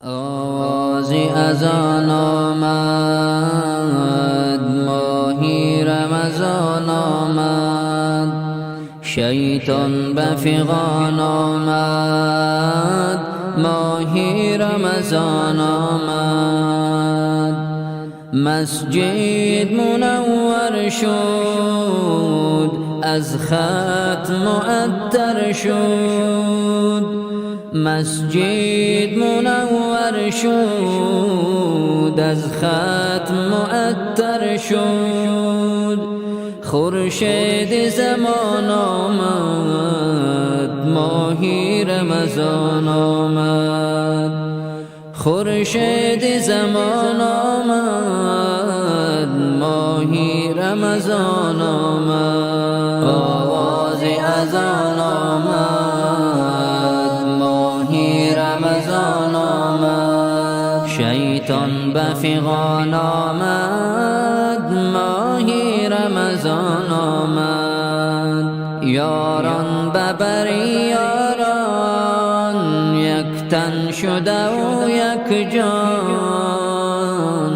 آواز اذان آمد، ماهی رمضان آمد، شیطان به فغان آمد، ماهی رمضان آمد. مسجد منور شد، از ختم معطر شد. مسجد منور شد، از ختم معطر شد. خورشید زمان آمد، ماهی رمضان آمد. خورشید زمان آمد، ماهی رمضان آمد. آواز اذان آمد، ماهی رمضان آمد، شیطان به فغان آمد، ماهی رمضان آمد. یاران به بر یاران، یک تن شده و یک جان،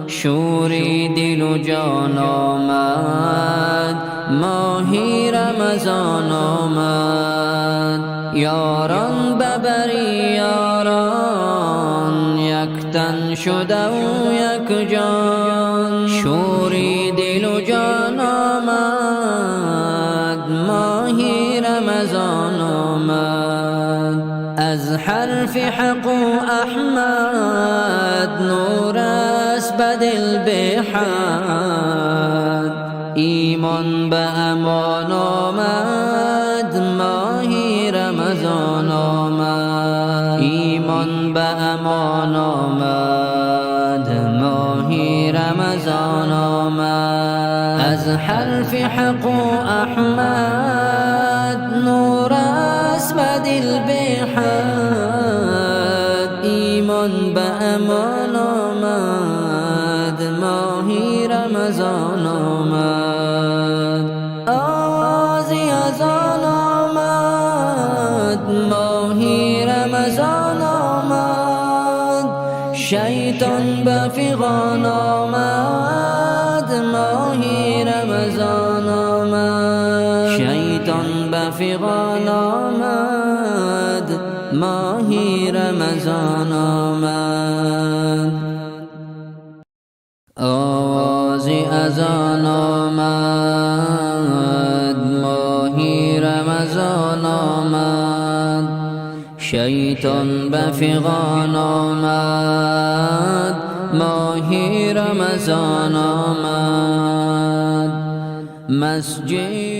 شوری دل و جان آمد، ماهی رمضان آمد. یاران به بر یاران، یک تن شده و یک جان، شوری دل و جان آمد، ماهی رمضان آمد. از حرف حق و احمد، نور است به دل به حد. ایمان به امان آمد، ماهی رمضان آمد. ایمان به امان آمد، ماهی رمضان آمد. از حرف حق و احمد، نور است به دل به حد. ایمان به امان آمد، ماهی رمضان آمد. آواز اذان آمد، ماهی رمضان آمد، شیطان به فغان آمد، ماهی رمضان آمد. شیطان به فغان آمد، ماهی رمضان آمد. آواز اذان آمد، ماهی رمضان آمد، شیطان به فغان آمد، ماهی رمضان آمد. مسجد